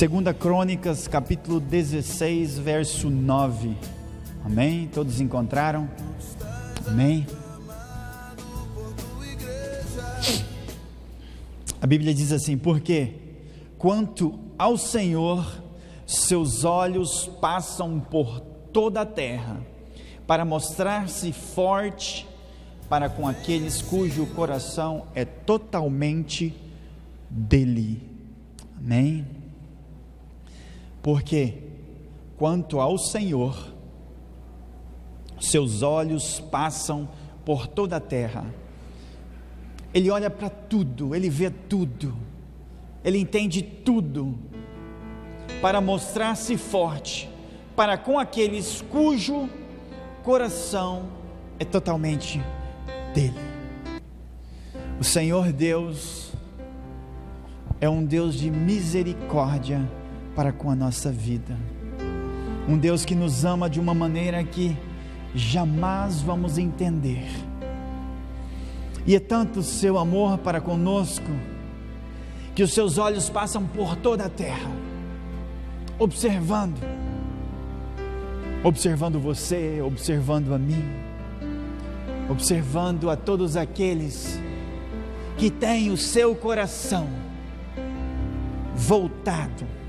Segunda Crônicas, capítulo 16, verso 9. Amém? Todos encontraram? Amém? A Bíblia diz assim: porque quanto ao Senhor, seus olhos passam por toda a terra, para mostrar-se forte para com aqueles cujo coração é totalmente dele. Amém? Porque quanto ao Senhor, seus olhos passam por toda a terra. Ele olha para tudo, ele vê tudo, ele entende tudo, para mostrar-se forte para com aqueles cujo coração é totalmente dele. O Senhor Deus é um Deus de misericórdia para com a nossa vida, um Deus que nos ama de uma maneira que jamais vamos entender, e é tanto o seu amor para conosco, que os seus olhos passam por toda a terra, observando você, observando a mim, observando a todos aqueles que têm o seu coração voltado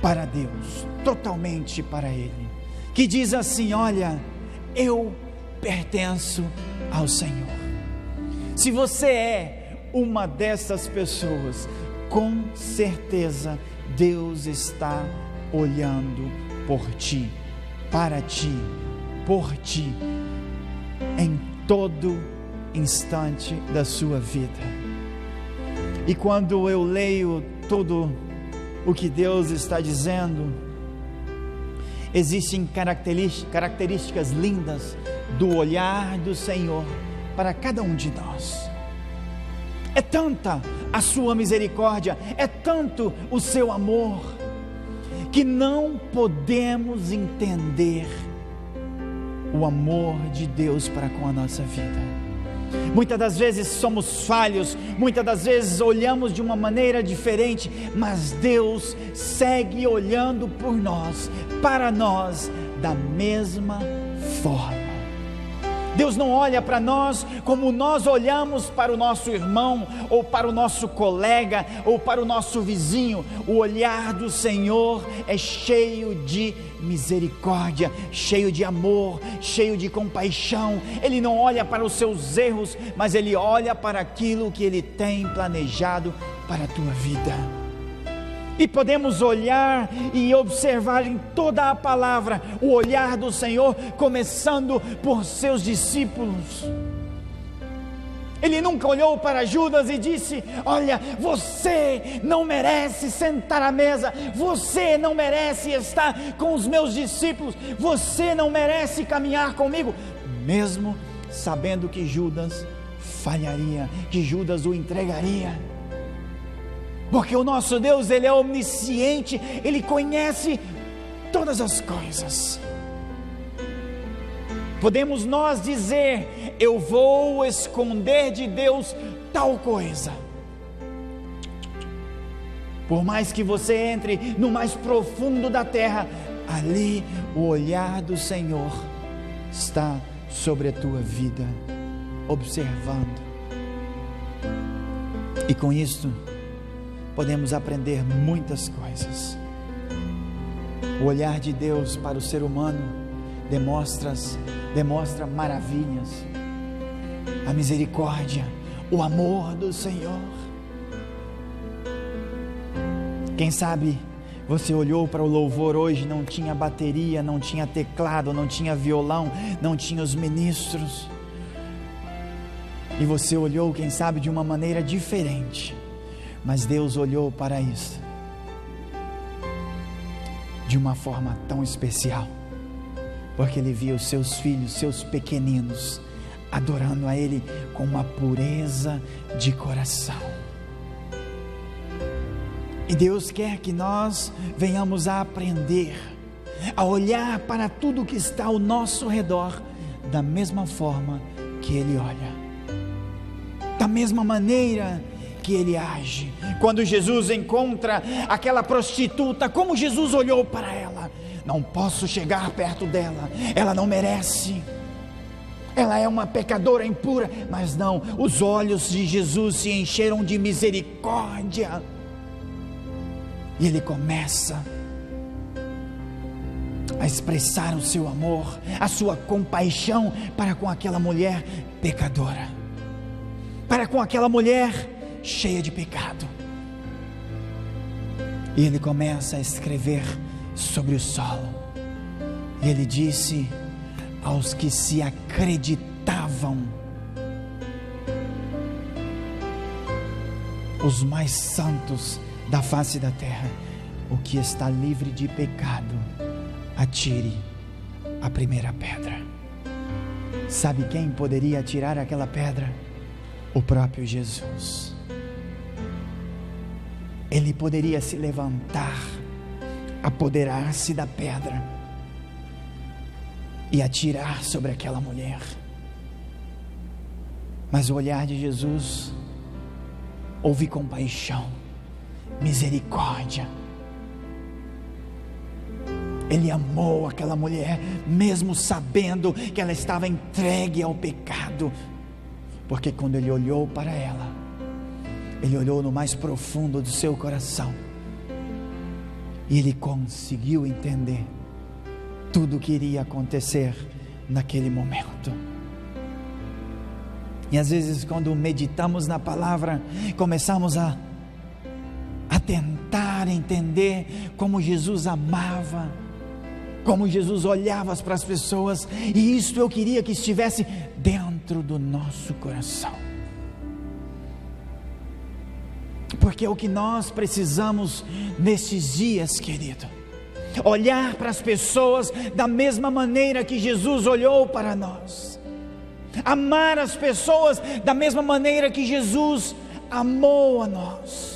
para Deus, totalmente para Ele, que diz assim: olha, eu pertenço ao Senhor. Se você é uma dessas pessoas, com certeza Deus está olhando por ti, para ti, por ti, em todo instante da sua vida. E quando eu leio tudo o que Deus está dizendo, existem características lindas do olhar do Senhor para cada um de nós. É tanta a sua misericórdia, é tanto o seu amor, que não podemos entender o amor de Deus para com a nossa vida. Muitas das vezes somos falhos, muitas das vezes olhamos de uma maneira diferente, mas Deus segue olhando por nós, para nós, da mesma forma. Deus não olha para nós como nós olhamos para o nosso irmão, ou para o nosso colega, ou para o nosso vizinho. O olhar do Senhor é cheio de misericórdia, cheio de amor, cheio de compaixão. Ele não olha para os seus erros, mas Ele olha para aquilo que Ele tem planejado para a tua vida. E podemos olhar e observar em toda a palavra o olhar do Senhor, começando por seus discípulos. Ele nunca olhou para Judas e disse: olha, você não merece sentar à mesa, você não merece estar com os meus discípulos, você não merece caminhar comigo, mesmo sabendo que Judas falharia, que Judas o entregaria. Porque o nosso Deus, Ele é onisciente, Ele conhece todas as coisas. Podemos nós dizer: eu vou esconder de Deus tal coisa. Por mais que você entre no mais profundo da terra, ali o olhar do Senhor está sobre a tua vida, observando. E com isto podemos aprender muitas coisas. O olhar de Deus para o ser humano demonstra maravilhas, a misericórdia, o amor do Senhor. Quem sabe você olhou para o louvor hoje, não tinha bateria, não tinha teclado, não tinha violão, não tinha os ministros, e você olhou, quem sabe, de uma maneira diferente. Mas Deus olhou para isso de uma forma tão especial, porque Ele via os seus filhos, seus pequeninos, adorando a Ele com uma pureza de coração. E Deus quer que nós venhamos a aprender a olhar para tudo que está ao nosso redor da mesma forma que Ele olha, da mesma maneira que ele age. Quando Jesus encontra aquela prostituta, como Jesus olhou para ela? Não posso chegar perto dela, ela não merece, ela é uma pecadora impura. Mas não, os olhos de Jesus se encheram de misericórdia, e ele começa a expressar o seu amor, a sua compaixão para com aquela mulher pecadora, para com aquela mulher cheia de pecado. E ele começa a escrever sobre o solo, e ele disse aos que se acreditavam, os mais santos da face da terra: o que está livre de pecado, atire a primeira pedra. Sabe quem poderia atirar aquela pedra? O próprio Jesus. Ele poderia se levantar, apoderar-se da pedra e atirar sobre aquela mulher. Mas o olhar de Jesus houve compaixão, misericórdia. Ele amou aquela mulher, mesmo sabendo que ela estava entregue ao pecado, porque quando ele olhou para ela, ele olhou no mais profundo do seu coração, e ele conseguiu entender tudo o que iria acontecer naquele momento. E às vezes, quando meditamos na palavra, começamos a tentar entender como Jesus amava, como Jesus olhava para as pessoas, e isso eu queria que estivesse dentro do nosso coração, porque é o que nós precisamos nesses dias, querido. Olhar para as pessoas da mesma maneira que Jesus olhou para nós, amar as pessoas da mesma maneira que Jesus amou a nós,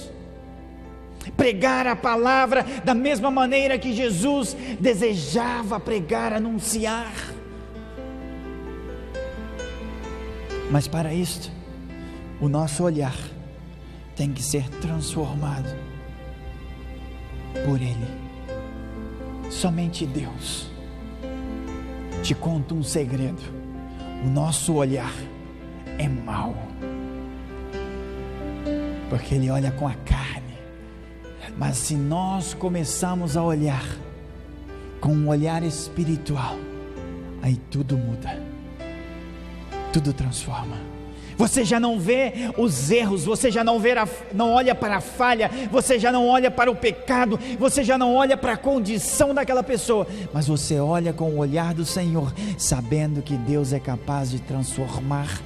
pregar a palavra da mesma maneira que Jesus desejava pregar, anunciar. Mas para isto, o nosso olhar tem que ser transformado por Ele. Somente Deus. Te conto um segredo: o nosso olhar é mau, porque Ele olha com a carne. Mas se nós começarmos a olhar com um olhar espiritual, aí tudo muda, tudo transforma. Você já não vê os erros, você já não olha para a falha, você já não olha para o pecado, você já não olha para a condição daquela pessoa, mas você olha com o olhar do Senhor, sabendo que Deus é capaz de transformar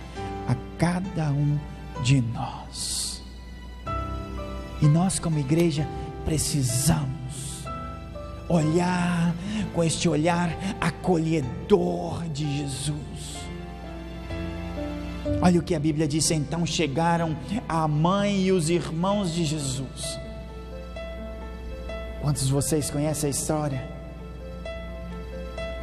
a cada um de nós. E nós, como igreja, precisamos olhar com este olhar acolhedor de Jesus. Olha o que a Bíblia diz: então chegaram a mãe e os irmãos de Jesus. Quantos de vocês conhecem a história?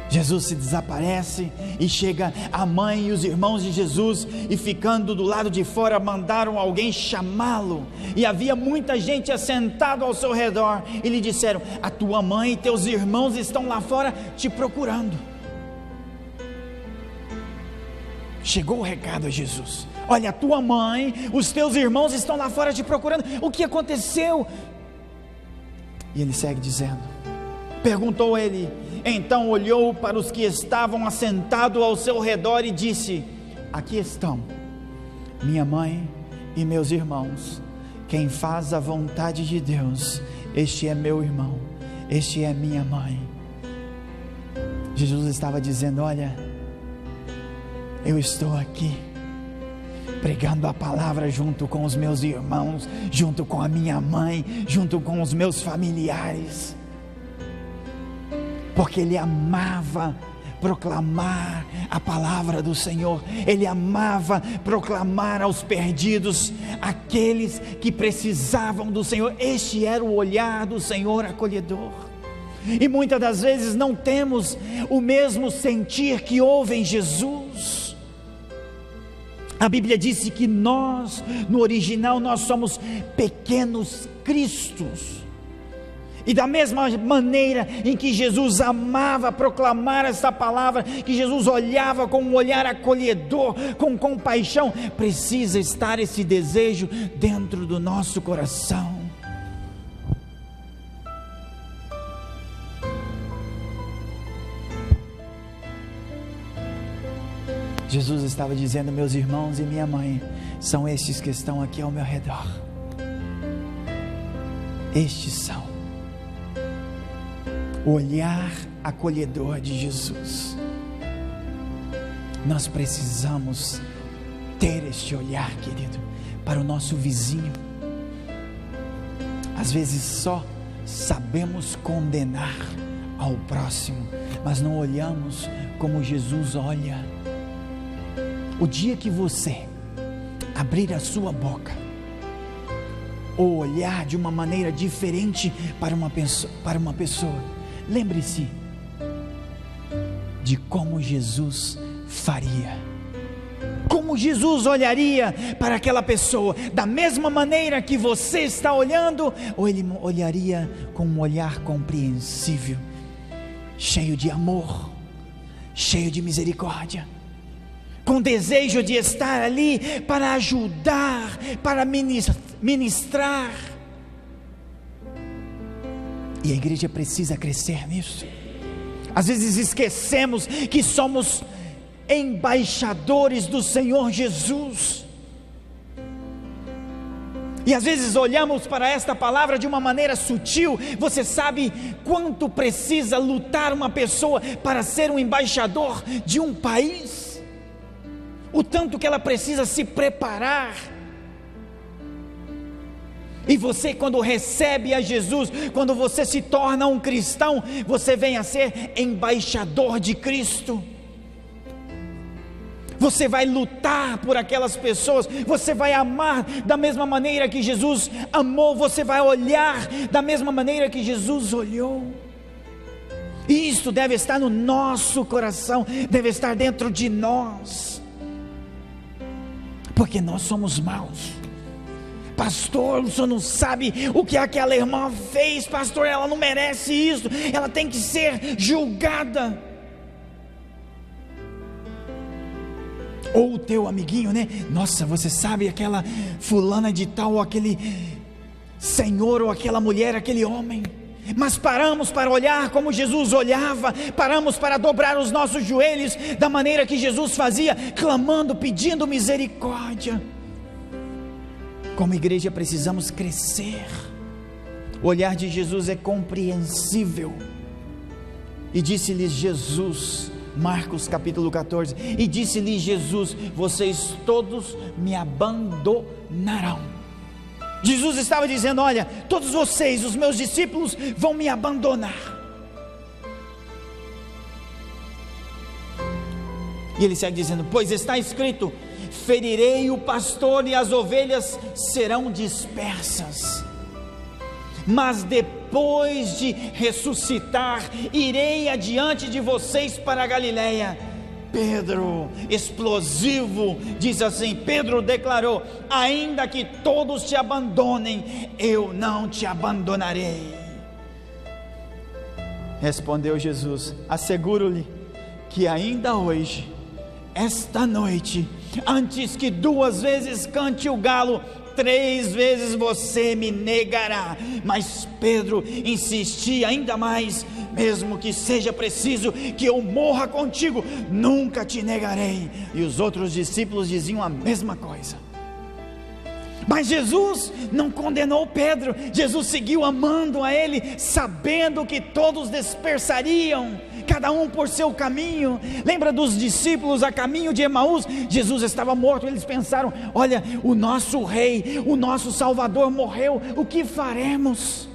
Jesus se desaparece e chega a mãe e os irmãos de Jesus, e ficando do lado de fora mandaram alguém chamá-lo, e havia muita gente assentada ao seu redor, e lhe disseram: a tua mãe e teus irmãos estão lá fora te procurando. Chegou o recado a Jesus: olha, a tua mãe, os teus irmãos estão lá fora te procurando, o que aconteceu? E ele segue dizendo, perguntou ele, então olhou para os que estavam assentados ao seu redor e disse: aqui estão minha mãe e meus irmãos, quem faz a vontade de Deus, este é meu irmão, este é minha mãe. Jesus estava dizendo: olha, eu estou aqui pregando a palavra junto com os meus irmãos, junto com a minha mãe, junto com os meus familiares, porque ele amava proclamar a palavra do Senhor, ele amava proclamar aos perdidos, aqueles que precisavam do Senhor. Este era o olhar do Senhor acolhedor. E muitas das vezes não temos o mesmo sentir que houve em Jesus. A Bíblia disse que nós, no original, nós somos pequenos cristos. E da mesma maneira em que Jesus amava proclamar essa palavra, que Jesus olhava com um olhar acolhedor, com compaixão, precisa estar esse desejo dentro do nosso coração. Jesus estava dizendo: meus irmãos e minha mãe são estes que estão aqui ao meu redor. Estes são o olhar acolhedor de Jesus. Nós precisamos ter este olhar, querido, para o nosso vizinho. Às vezes só sabemos condenar ao próximo, mas não olhamos como Jesus olha. O dia que você abrir a sua boca, ou olhar de uma maneira diferente para uma pessoa, lembre-se de como Jesus faria, como Jesus olharia para aquela pessoa, da mesma maneira que você está olhando, ou Ele olharia com um olhar compreensível, cheio de amor, cheio de misericórdia, com desejo de estar ali para ajudar, para ministrar. E a igreja precisa crescer nisso. Às vezes esquecemos que somos embaixadores do Senhor Jesus, e às vezes olhamos para esta palavra de uma maneira sutil. Você sabe quanto precisa lutar uma pessoa para ser um embaixador de um país? O tanto que ela precisa se preparar. E você, quando recebe a Jesus, quando você se torna um cristão, você vem a ser embaixador de Cristo. Você vai lutar por aquelas pessoas, você vai amar da mesma maneira que Jesus amou, você vai olhar da mesma maneira que Jesus olhou. E isso deve estar no nosso coração, deve estar dentro de nós, porque nós somos maus. Pastor, o senhor não sabe o que aquela irmã fez. Pastor, ela não merece isso, ela tem que ser julgada. Ou o teu amiguinho, né? Nossa, você sabe aquela fulana de tal, ou aquele senhor, ou aquela mulher, aquele homem. Mas paramos para olhar como Jesus olhava, paramos para dobrar os nossos joelhos da maneira que Jesus fazia, clamando, pedindo misericórdia. Como igreja precisamos crescer. O olhar de Jesus é compreensível. E disse-lhes Jesus, Marcos capítulo 14, e disse-lhe Jesus: vocês todos me abandonarão. Jesus estava dizendo: olha, todos vocês, os meus discípulos, vão me abandonar. E ele segue dizendo: pois está escrito, ferirei o pastor e as ovelhas serão dispersas. Mas depois de ressuscitar, irei adiante de vocês para a Galileia. Pedro, explosivo, diz assim, Pedro declarou: ainda que todos te abandonem, eu não te abandonarei. Respondeu Jesus: asseguro-lhe que ainda hoje, esta noite, antes que 2 vezes cante o galo, 3 vezes você me negará. Mas Pedro insistia ainda mais: mesmo que seja preciso que eu morra contigo, nunca te negarei. E os outros discípulos diziam a mesma coisa. Mas Jesus não condenou Pedro. Jesus seguiu amando a ele, sabendo que todos dispersariam, cada um por seu caminho. Lembra dos discípulos a caminho de Emaús? Jesus estava morto. Eles pensaram: olha, o nosso rei, o nosso Salvador morreu, o que faremos?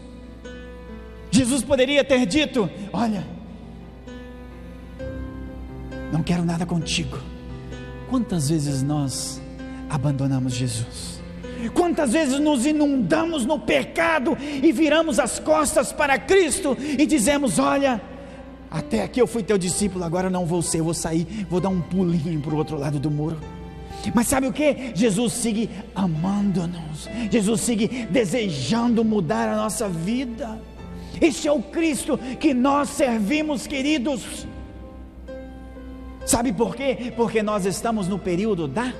Jesus poderia ter dito: olha, não quero nada contigo. Quantas vezes nós abandonamos Jesus? Quantas vezes nos inundamos no pecado e viramos as costas para Cristo e dizemos: olha, até aqui eu fui teu discípulo, agora não vou ser, vou sair, vou dar um pulinho para o outro lado do muro. Mas sabe o que? Jesus segue amando-nos, Jesus segue desejando mudar a nossa vida. Este é o Cristo que nós servimos, queridos. Sabe por quê? Porque nós estamos no período da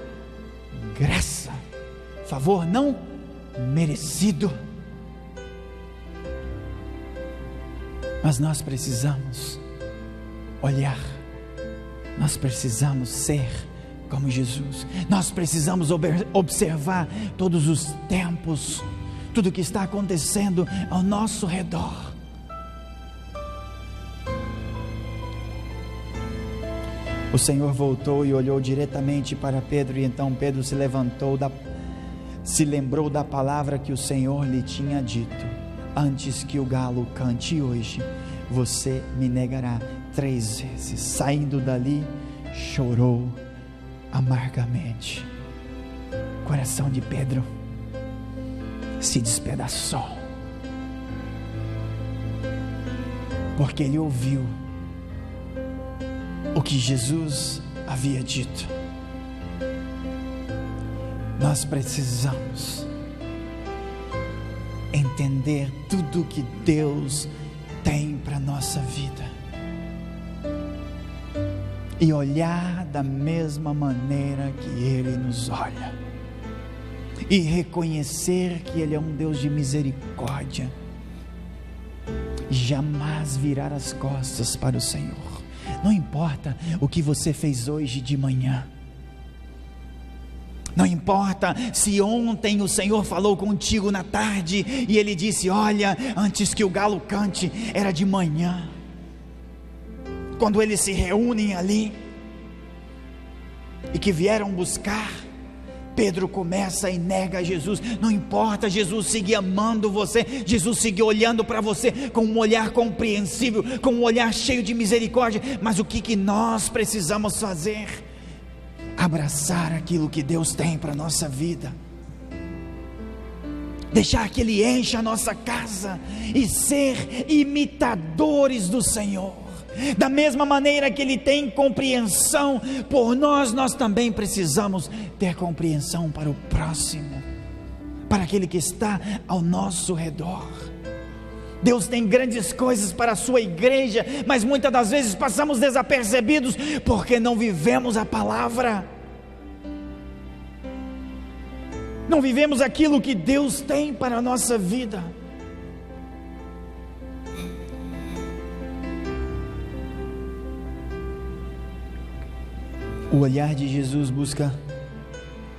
graça, favor não merecido. Mas nós precisamos olhar, nós precisamos ser como Jesus, nós precisamos observar todos os tempos, tudo que está acontecendo ao nosso redor. O Senhor voltou e olhou diretamente para Pedro, e então Pedro se lembrou da palavra que o Senhor lhe tinha dito: antes que o galo cante hoje, você me negará 3 vezes. Saindo dali, chorou amargamente. O coração de Pedro se despedaçou, porque ele ouviu o que Jesus havia dito. Nós precisamos entender tudo que Deus tem para a nossa vida e olhar da mesma maneira que Ele nos olha, e reconhecer que Ele é um Deus de misericórdia, jamais virar as costas para o Senhor. Não importa o que você fez hoje de manhã, não importa se ontem o Senhor falou contigo na tarde e Ele disse: olha, antes que o galo cante, era de manhã. Quando eles se reúnem ali e que vieram buscar, Pedro começa e nega Jesus. Não importa, Jesus seguia amando você, Jesus seguia olhando para você com um olhar compreensível, com um olhar cheio de misericórdia. Mas o que nós precisamos fazer? Abraçar aquilo que Deus tem para a nossa vida, deixar que Ele encha a nossa casa e ser imitadores do Senhor. Da mesma maneira que Ele tem compreensão por nós, nós também precisamos ter compreensão para o próximo, para aquele que está ao nosso redor. Deus tem grandes coisas para a sua igreja, mas muitas das vezes passamos desapercebidos porque não vivemos a palavra, não vivemos aquilo que Deus tem para a nossa vida. O olhar de Jesus busca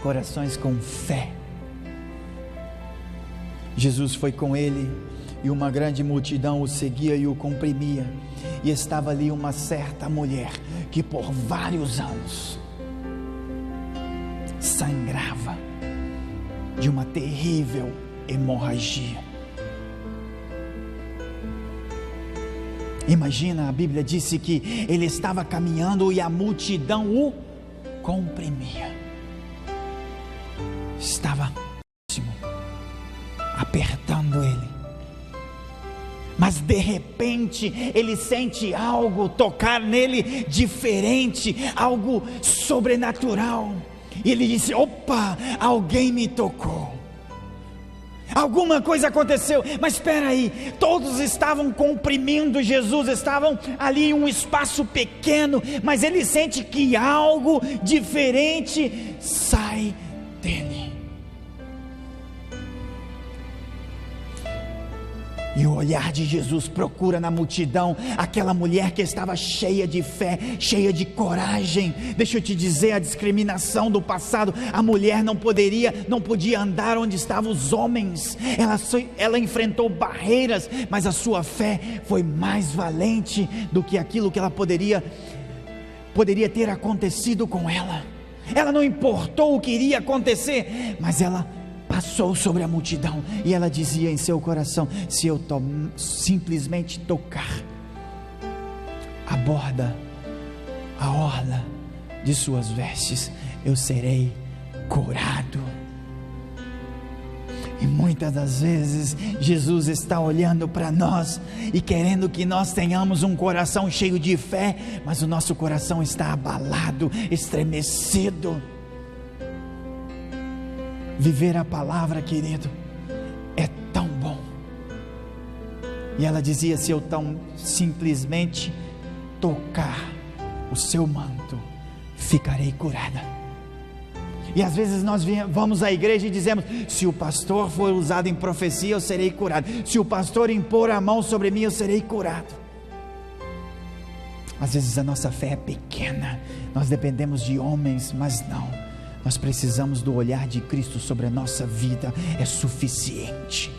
corações com fé. Jesus foi com ele e uma grande multidão o seguia e o comprimia. E estava ali uma certa mulher que por vários anos sangrava de uma terrível hemorragia. Imagina, a Bíblia disse que ele estava caminhando e a multidão o comprimia. Estava próximo, apertando ele. Mas de repente ele sente algo tocar nele diferente, algo sobrenatural. E ele disse: opa, alguém me tocou. Alguma coisa aconteceu, mas espera aí, todos estavam comprimindo Jesus, estavam ali em um espaço pequeno, mas ele sente que algo diferente sai dele. E o olhar de Jesus procura na multidão aquela mulher que estava cheia de fé, cheia de coragem. Deixa eu te dizer, a discriminação do passado, a mulher não podia andar onde estavam os homens. Ela enfrentou barreiras, mas a sua fé foi mais valente do que aquilo que ela poderia ter acontecido com ela. Ela não importou o que iria acontecer, mas ela passou sobre a multidão, e ela dizia em seu coração: se eu simplesmente tocar a borda, a orla de suas vestes, eu serei curado. E muitas das vezes Jesus está olhando para nós e querendo que nós tenhamos um coração cheio de fé, mas o nosso coração está abalado, estremecido. Viver a palavra, querido, é tão bom. E ela dizia: se eu tão simplesmente tocar o seu manto, ficarei curada. E às vezes nós vamos à igreja e dizemos: se o pastor for usado em profecia, eu serei curado. Se o pastor impor a mão sobre mim, eu serei curado. Às vezes a nossa fé é pequena, nós dependemos de homens, mas não. Nós precisamos do olhar de Cristo sobre a nossa vida. É suficiente.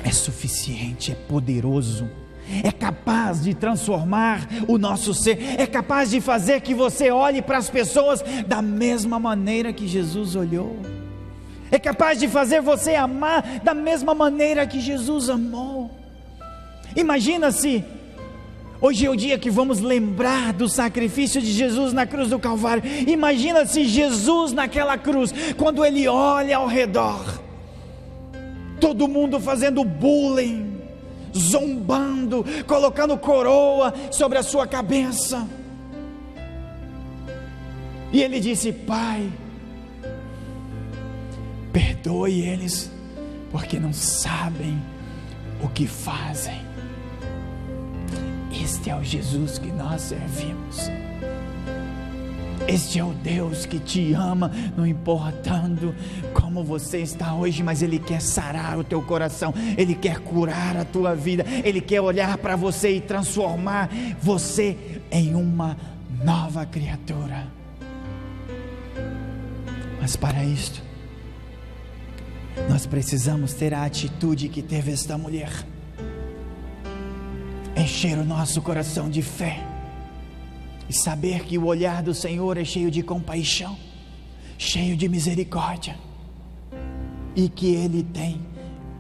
É suficiente, é poderoso. É capaz de transformar o nosso ser, é capaz de fazer que você olhe para as pessoas da mesma maneira que Jesus olhou, é capaz de fazer você amar da mesma maneira que Jesus amou. Imagina se hoje é o dia que vamos lembrar do sacrifício de Jesus na cruz do Calvário. Imagina se Jesus naquela cruz, quando Ele olha ao redor, todo mundo fazendo bullying, zombando, colocando coroa sobre a sua cabeça, e Ele disse: Pai, perdoe eles, porque não sabem o que fazem. Este é o Jesus que nós servimos. Este é o Deus que te ama, não importando como você está hoje, mas Ele quer sarar o teu coração, Ele quer curar a tua vida, Ele quer olhar para você e transformar você em uma nova criatura. Mas para isto, nós precisamos ter a atitude que teve esta mulher: encher o nosso coração de fé, e saber que o olhar do Senhor é cheio de compaixão, cheio de misericórdia, e que Ele tem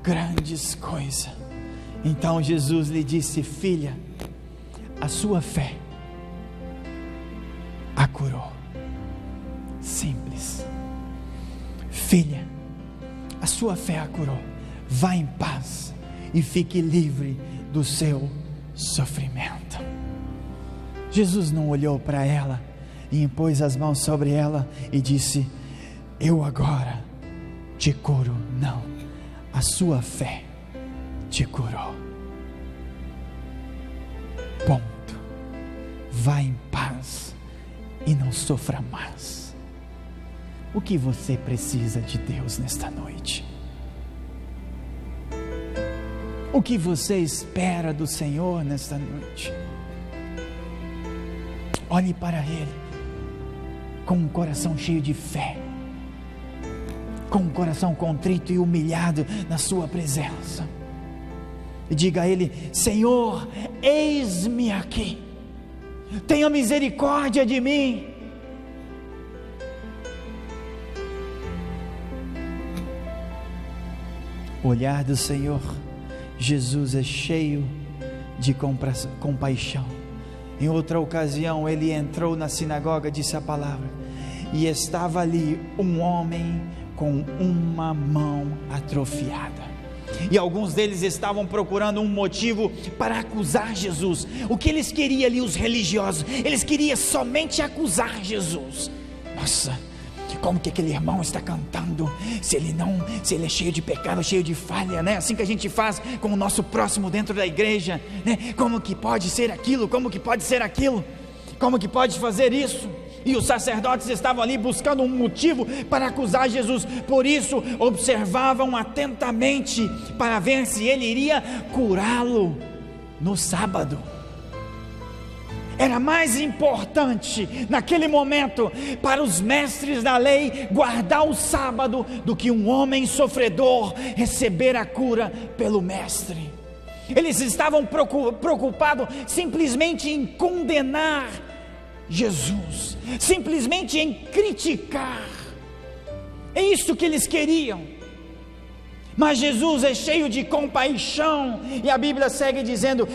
grandes coisas. Então Jesus lhe disse: filha, a sua fé a curou. Simples. Filha, a sua fé a curou. Vá em paz e fique livre do seu sofrimento. Jesus não olhou para ela e impôs as mãos sobre ela e disse: eu agora te curo. Não, a sua fé te curou. Ponto. Vá em paz e não sofra mais. O que você precisa de Deus nesta noite? O que você espera do Senhor nesta noite? Olhe para Ele com um coração cheio de fé, com um coração contrito e humilhado na sua presença, e diga a Ele: Senhor, eis-me aqui, tenha misericórdia de mim. O olhar do Senhor Jesus é cheio de compaixão. Em outra ocasião, Ele entrou na sinagoga, disse a palavra, e estava ali um homem com uma mão atrofiada, e alguns deles estavam procurando um motivo para acusar Jesus. O que eles queriam ali, os religiosos? Eles queriam somente acusar Jesus. Nossa, como que aquele irmão está cantando, se ele é cheio de pecado, cheio de falha, né? Assim que a gente faz com o nosso próximo dentro da igreja, né? Como que pode ser aquilo? Como que pode ser aquilo? Como que pode fazer isso? E os sacerdotes estavam ali buscando um motivo para acusar Jesus, por isso observavam atentamente para ver se ele iria curá-lo no sábado. Era mais importante naquele momento para os mestres da lei guardar o sábado do que um homem sofredor receber a cura pelo mestre. Eles estavam preocupados simplesmente em condenar Jesus, simplesmente em criticar. É isso que eles queriam. Mas Jesus é cheio de compaixão, e a Bíblia segue dizendo: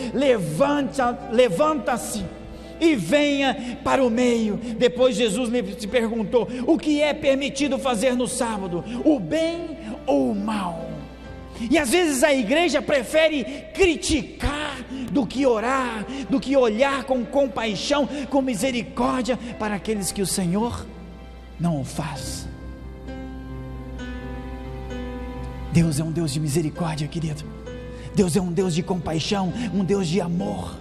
levanta-se e venha para o meio. Depois Jesus lhe perguntou: o que é permitido fazer no sábado, o bem ou o mal? E às vezes a igreja prefere criticar do que orar, do que olhar com compaixão, com misericórdia para aqueles que o Senhor não o faz. Deus é um Deus de misericórdia, querido. Deus é um Deus de compaixão, um Deus de amor.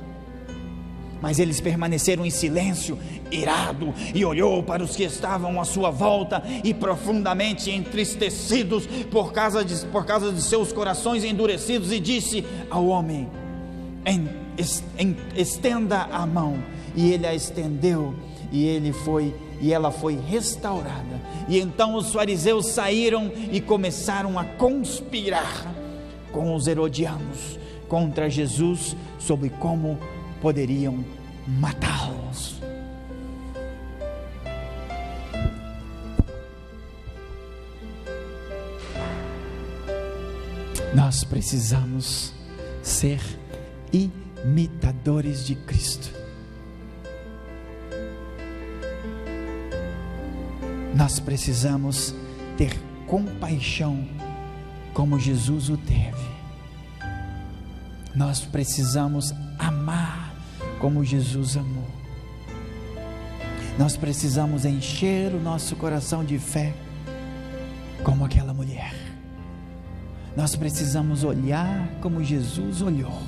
Mas eles permaneceram em silêncio, irado, e olhou para os que estavam à sua volta, e profundamente entristecidos por causa de seus corações endurecidos, e disse ao homem: estenda a mão. E ele a estendeu, e ela foi restaurada. E então os fariseus saíram e começaram a conspirar com os herodianos contra Jesus, sobre como poderiam matá-los. Nós precisamos ser imitadores de Cristo. Nós precisamos ter compaixão como Jesus o teve. Nós precisamos amar como Jesus amou. Nós precisamos encher o nosso coração de fé como aquela mulher. Nós precisamos olhar como Jesus olhou.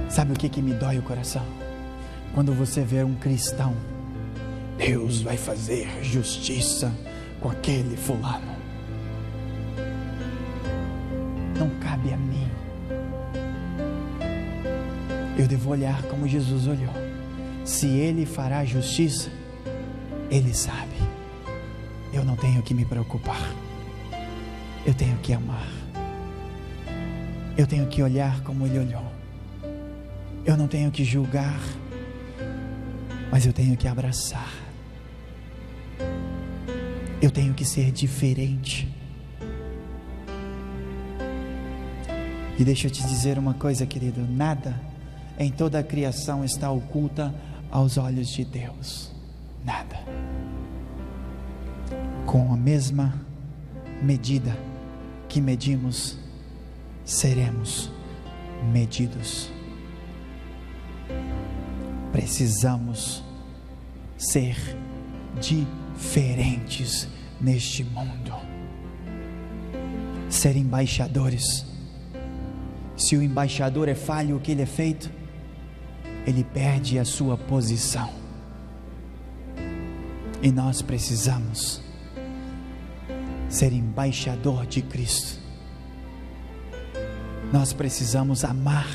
Sabe o que me dói o coração? Quando você vê um cristão: Deus vai fazer justiça com aquele fulano. Não cabe a mim. Eu devo olhar como Jesus olhou. Se Ele fará justiça, Ele sabe. Eu não tenho que me preocupar. Eu tenho que amar. Eu tenho que olhar como Ele olhou. Eu não tenho que julgar, mas eu tenho que abraçar. Eu tenho que ser diferente. E deixa eu te dizer uma coisa, querido: nada em toda a criação está oculta aos olhos de Deus. Nada. Com a mesma medida que medimos, seremos medidos. Precisamos ser diferentes neste mundo, ser embaixadores. Se o embaixador é falho, o que ele é feito? Ele perde a sua posição. E nós precisamos ser embaixador de Cristo. Nós precisamos amar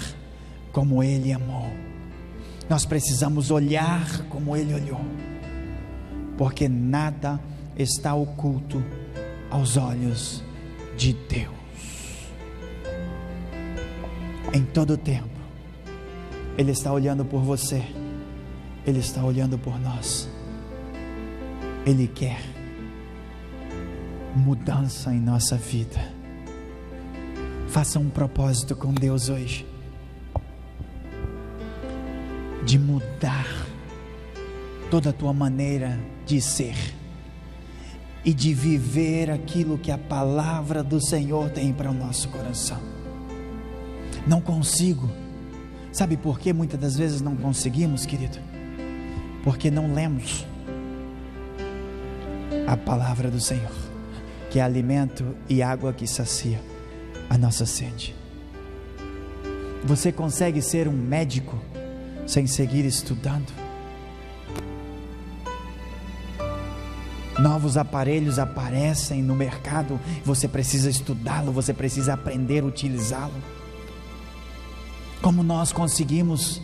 como Ele amou. Nós precisamos olhar como Ele olhou, porque nada está oculto aos olhos de Deus. Em todo tempo, Ele está olhando por você, Ele está olhando por nós. Ele quer mudança em nossa vida. Faça um propósito com Deus hoje, de mudar toda a tua maneira de ser e de viver aquilo que a palavra do Senhor tem para o nosso coração. Não consigo. Sabe por que muitas das vezes não conseguimos, querido? Porque não lemos a palavra do Senhor, que é alimento e água que sacia a nossa sede. Você consegue ser um médico sem seguir estudando? Novos aparelhos aparecem no mercado, você precisa estudá-lo, você precisa aprender a utilizá-lo. Como nós conseguimos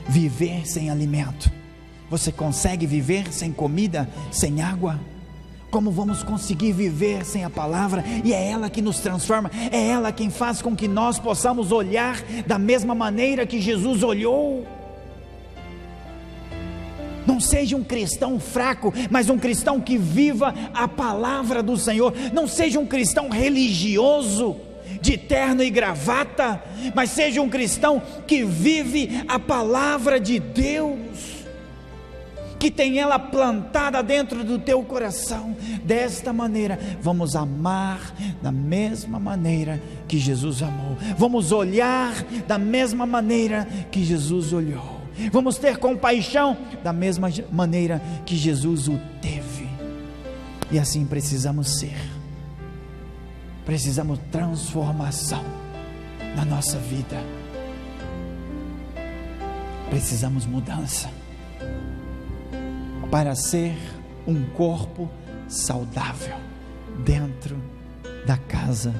viver sem alimento? Você consegue viver sem comida, sem água? Como vamos conseguir viver sem a palavra? E é ela que nos transforma, é ela quem faz com que nós possamos olhar da mesma maneira que Jesus olhou. Não seja um cristão fraco, mas um cristão que viva a palavra do Senhor. Não seja um cristão religioso, de terno e gravata, mas seja um cristão que vive a palavra de Deus, que tem ela plantada dentro do teu coração. Desta maneira, vamos amar da mesma maneira que Jesus amou, vamos olhar da mesma maneira que Jesus olhou, vamos ter compaixão da mesma maneira que Jesus o teve. E assim precisamos ser. Precisamos transformação na nossa vida. Precisamos mudança para ser um corpo saudável dentro da casa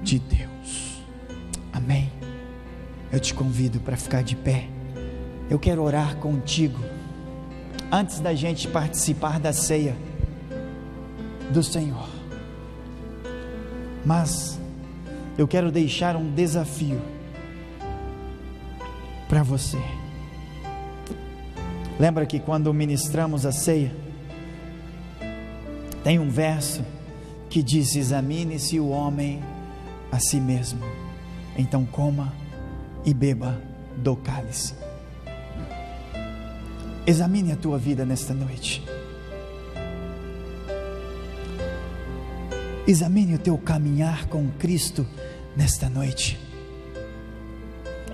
de Deus. Amém? Eu te convido para ficar de pé. Eu quero orar contigo antes da gente participar da ceia do Senhor. Mas eu quero deixar um desafio para você. Lembra que quando ministramos a ceia, tem um verso que diz: examine-se o homem a si mesmo, então coma e beba do cálice. Examine a tua vida nesta noite. Examine o teu caminhar com Cristo nesta noite.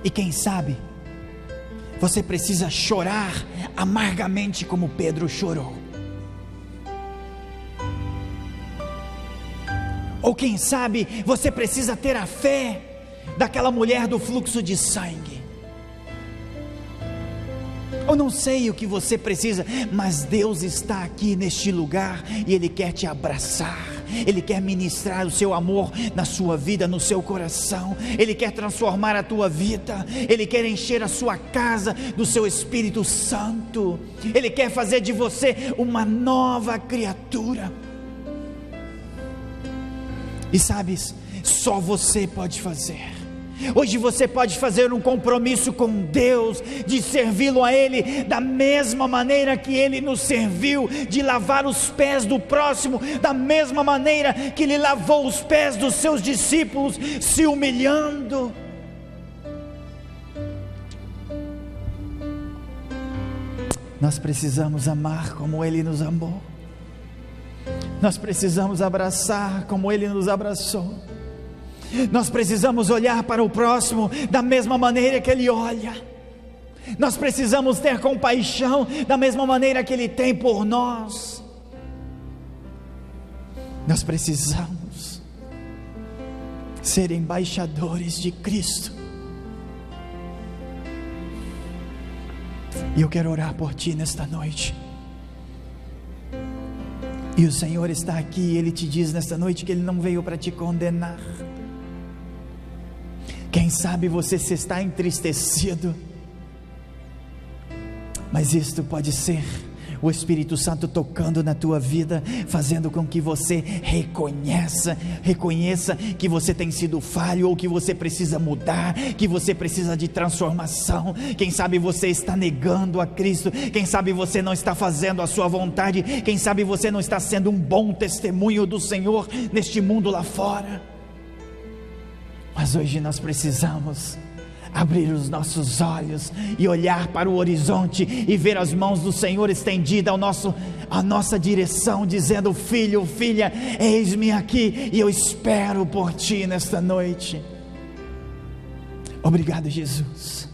E quem sabe, você precisa chorar amargamente como Pedro chorou. Ou quem sabe, você precisa ter a fé daquela mulher do fluxo de sangue. Eu não sei o que você precisa, mas Deus está aqui neste lugar e Ele quer te abraçar. Ele quer ministrar o seu amor na sua vida, no seu coração. Ele quer transformar a tua vida. Ele quer encher a sua casa do seu Espírito Santo. Ele quer fazer de você uma nova criatura. E sabes, só você pode fazer. Hoje você pode fazer um compromisso com Deus, de servi-lo a Ele da mesma maneira que Ele nos serviu, de lavar os pés do próximo, da mesma maneira que Ele lavou os pés dos seus discípulos, se humilhando. Nós precisamos amar como Ele nos amou, nós precisamos abraçar como Ele nos abraçou. Nós precisamos olhar para o próximo da mesma maneira que Ele olha. Nós precisamos ter compaixão da mesma maneira que Ele tem por nós. Nós precisamos ser embaixadores de Cristo. E eu quero orar por ti nesta noite. E o Senhor está aqui e Ele te diz nesta noite que Ele não veio para te condenar. Quem sabe você se está entristecido, mas isto pode ser o Espírito Santo tocando na tua vida, fazendo com que você reconheça que você tem sido falho, ou que você precisa mudar, que você precisa de transformação. Quem sabe você está negando a Cristo, quem sabe você não está fazendo a sua vontade, quem sabe você não está sendo um bom testemunho do Senhor neste mundo lá fora. Mas hoje nós precisamos abrir os nossos olhos e olhar para o horizonte e ver as mãos do Senhor estendidas à nossa direção, dizendo: filho, filha, eis-me aqui e eu espero por ti nesta noite. Obrigado, Jesus.